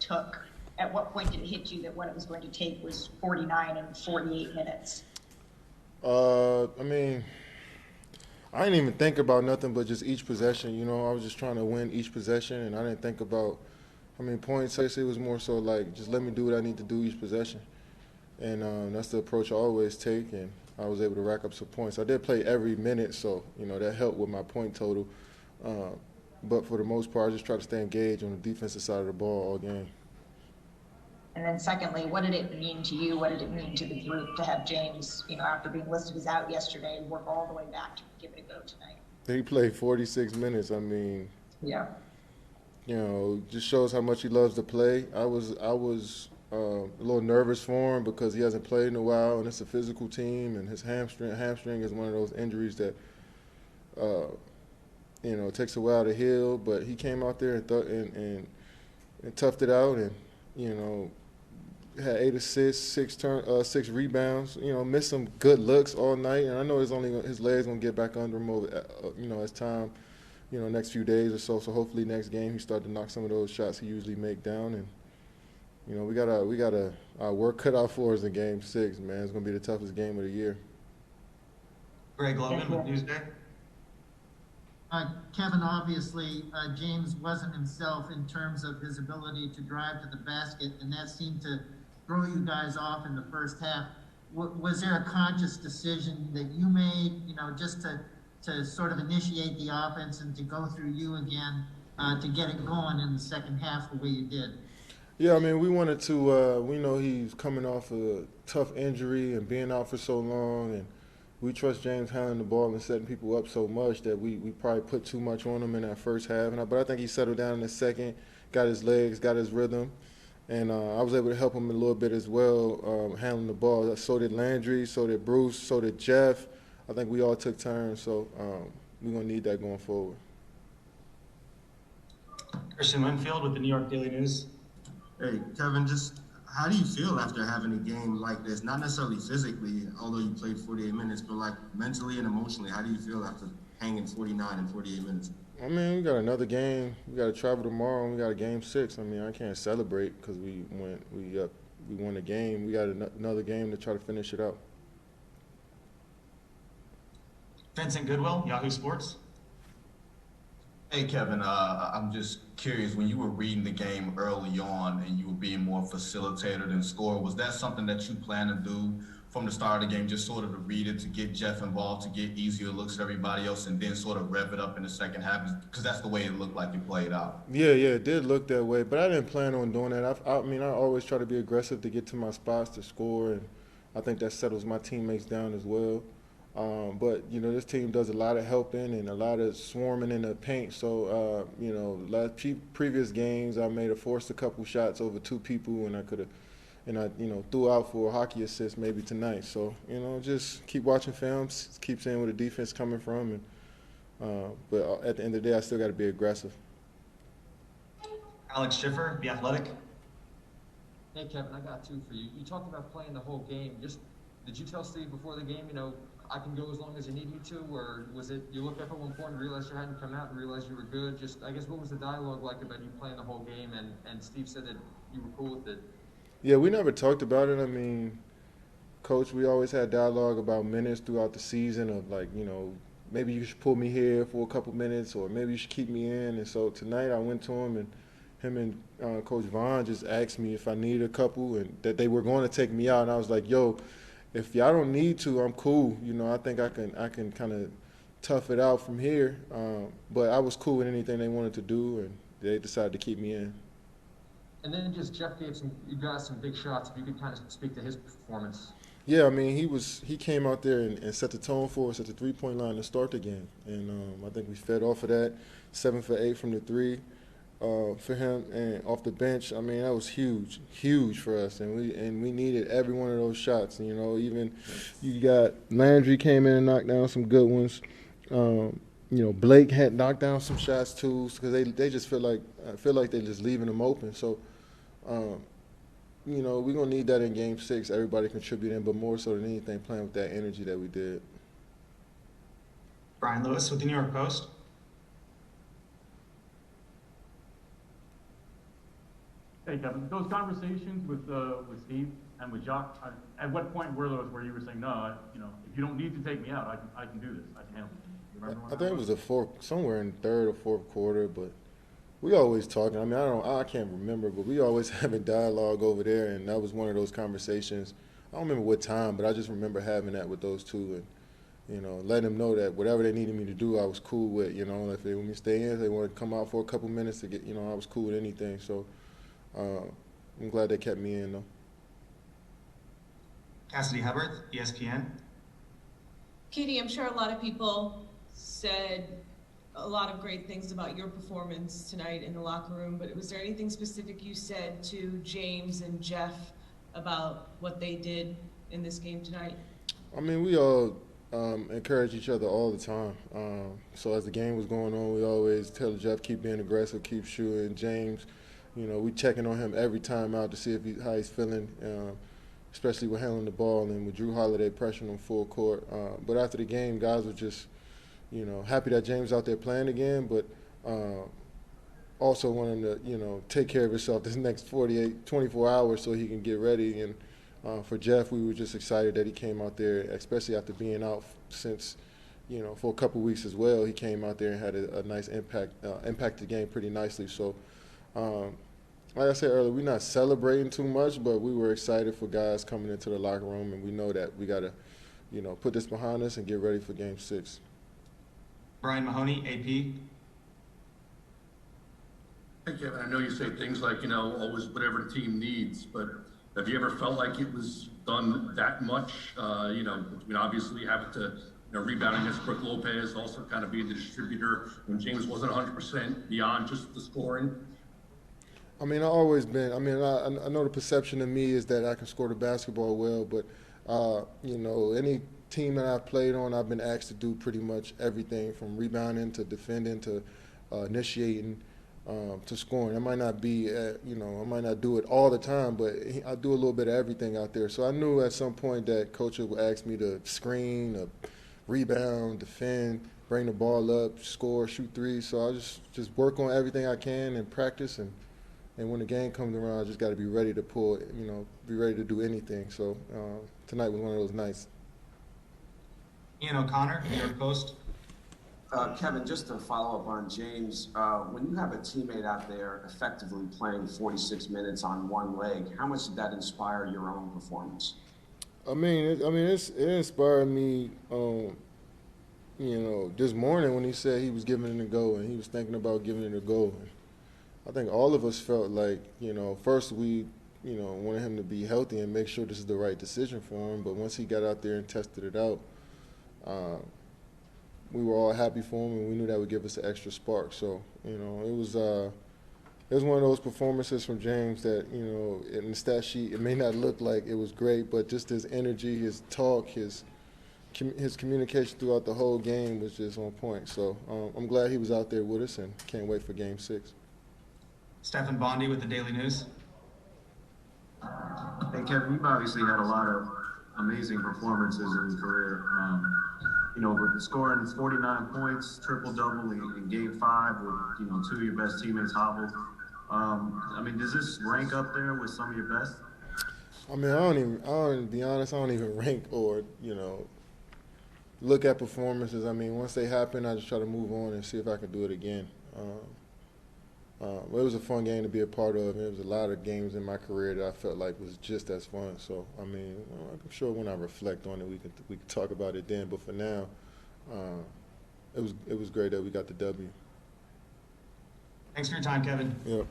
took? At what point did it hit you that what it was going to take was 49 and 48 minutes? I mean, I didn't even think about nothing but just each possession. I was just trying to win each possession, and I didn't think about how many points. It was more so like just let me do what I need to do each possession, and that's the approach I always take. And I was able to rack up some points. I did play every minute, so that helped with my point total. Uh, but for the most part, I just try to stay engaged on the defensive side of the ball all game. And then secondly, what did it mean to you? What did it mean to the group to have James, after being listed as out yesterday, work all the way back to give it a go tonight? He played 46 minutes. I mean, Yeah. just shows how much he loves to play. I was a little nervous for him because he hasn't played in a while, and it's a physical team, and his hamstring is one of those injuries that it takes a while to heal. But he came out there and toughed it out, and had 8 assists, 6 rebounds. Missed some good looks all night, and I know his legs gonna get back under him over, as time, next few days or so. So hopefully next game he start to knock some of those shots he usually make down, and we got a work cut out for us in Game 6, man. It's gonna be the toughest game of the year. Greg Logan with Newsday. Kevin, obviously, James wasn't himself in terms of his ability to drive to the basket, and that seemed to throw you guys off in the first half. Was there a conscious decision that you made, just to sort of initiate the offense and to go through you again to get it going in the second half the way you did? Yeah, I mean, we wanted to. We know he's coming off a tough injury and being out for so long, and we trust James handling the ball and setting people up so much that we probably put too much on him in that first half. But I think he settled down in the second, got his legs, got his rhythm, and I was able to help him a little bit as well, handling the ball. So did Landry, so did Bruce, so did Jeff. I think we all took turns, so we're going to need that going forward. Christian Winfield with the New York Daily News. Hey, Kevin, just how do you feel after having a game like this? Not necessarily physically, although you played 48 minutes, but like mentally and emotionally, how do you feel after hanging 49 and 48 minutes? I mean, we got another game. We got to travel tomorrow, and we got a Game 6. I mean, I can't celebrate because we won a game. We got another game to try to finish it out. Vincent Goodwill, Yahoo Sports. Hey, Kevin, I'm just curious, when you were reading the game early on and you were being more facilitator than scorer, was that something that you plan to do from the start of the game, just sort of to read it, to get Jeff involved, to get easier looks at everybody else, and then sort of rev it up in the second half? Because that's the way it looked like it played out. Yeah, it did look that way, but I didn't plan on doing that. I mean, I always try to be aggressive to get to my spots to score, and I think that settles my teammates down as well. But, this team does a lot of helping and a lot of swarming in the paint. So, previous games, I forced a couple shots over 2 people, and I threw out for a hockey assist maybe tonight. So, just keep watching films, keep seeing where the defense coming from. But at the end of the day, I still got to be aggressive. Alex Schiffer, The Athletic. Hey, Kevin, I got 2 for you. You talked about playing the whole game. Did you tell Steve before the game, I can go as long as you need me to, or was it you looked up at one point and realized you hadn't come out and realized you were good? I guess, what was the dialogue like about you playing the whole game, and Steve said that you were cool with it? Yeah, we never talked about it. I mean, Coach, we always had dialogue about minutes throughout the season of maybe you should pull me here for a couple minutes, or maybe you should keep me in. And so tonight I went to him, and him and Coach Vaughn just asked me if I needed a couple and that they were going to take me out. And I was like, yo, if y'all don't need to, I'm cool. I think I can kind of tough it out from here. But I was cool with anything they wanted to do, and they decided to keep me in. And then just Jeff gave you guys some big shots. If you could kind of speak to his performance. Yeah, I mean, he came out there and set the tone for us at the 3-point line to start the game. And I think we fed off of that, 7 for 8 from the 3. For him, and off the bench, I mean, that was huge for us, and we needed every one of those shots. Even you got Landry came in and knocked down some good ones. Blake had knocked down some shots too, because they just feel like they're just leaving them open. So, we're gonna need that in Game 6. Everybody contributing, but more so than anything, playing with that energy that we did. Brian Lewis with the New York Post. Hey, Kevin, those conversations with Steve and with Jacques, at what point were those where you were saying, no, if you don't need to take me out, I can do this, I can handle it? You remember when I think it was somewhere in third or fourth quarter, but we always talking. I mean, I can't remember, but we always having dialogue over there, and that was one of those conversations. I don't remember what time, but I just remember having that with those two, and letting them know that whatever they needed me to do, I was cool with. If they want me to stay in, if they want to come out for a couple minutes to get, I was cool with anything. So I'm glad they kept me in though. Cassidy Hubbard, ESPN. Katie, I'm sure a lot of people said a lot of great things about your performance tonight in the locker room, but was there anything specific you said to James and Jeff about what they did in this game tonight? I mean, we all encourage each other all the time. So as the game was going on, we always tell Jeff, keep being aggressive, keep shooting. James, we checking on him every time out to see how he's feeling, especially with handling the ball, and with Drew Holiday pressuring him full court. But after the game, guys were just, happy that James out there playing again, but also wanting to, take care of himself this next 24 hours so he can get ready. And for Jeff, we were just excited that he came out there, especially after being out since, for a couple weeks as well. He came out there and had a nice impact the game pretty nicely. So, like I said earlier, we're not celebrating too much, but we were excited for guys coming into the locker room, and we know that we got to, put this behind us and get ready for Game 6. Brian Mahoney, AP. Hey, Kevin, I know you say things like, always whatever the team needs, but have you ever felt like it was done that much? Between obviously having to rebound against Brook Lopez, also kind of being the distributor when James wasn't 100% beyond just the scoring? I mean, I've always been. I mean, I know the perception of me is that I can score the basketball well, but, any team that I've played on, I've been asked to do pretty much everything from rebounding to defending to initiating to scoring. I might not be, I might not do it all the time, but I do a little bit of everything out there. So I knew at some point that coach would ask me to screen, rebound, defend, bring the ball up, score, shoot threes. So I just work on everything I can and practice, and when the game comes around, I just got to be ready to pull, be ready to do anything. So tonight was one of those nights. Ian O'Connor, New York Post. Kevin, just to follow up on James, when you have a teammate out there effectively playing 46 minutes on one leg, how much did that inspire your own performance? It inspired me, this morning when he said he was giving it a go and he was thinking about giving it a go. I think all of us felt like, first we, wanted him to be healthy and make sure this is the right decision for him. But once he got out there and tested it out, we were all happy for him, and we knew that would give us an extra spark. So, it was one of those performances from James that, in the stat sheet, it may not look like it was great, but just his energy, his talk, his communication throughout the whole game was just on point. So I'm glad he was out there with us, and can't wait for Game 6. Stephen Bondi with the Daily News. Hey, Kevin, you've obviously had a lot of amazing performances in your career. With scoring 49 points, triple-double in Game 5 with, two of your best teammates hobbled. Does this rank up there with some of your best? Be honest, I don't even rank or, look at performances. Once they happen, I just try to move on and see if I can do it again. It was a fun game to be a part of. There was a lot of games in my career that I felt like was just as fun. So, I'm sure when I reflect on it, we can talk about it then. But for now, it was great that we got the W. Thanks for your time, Kevin. Yep.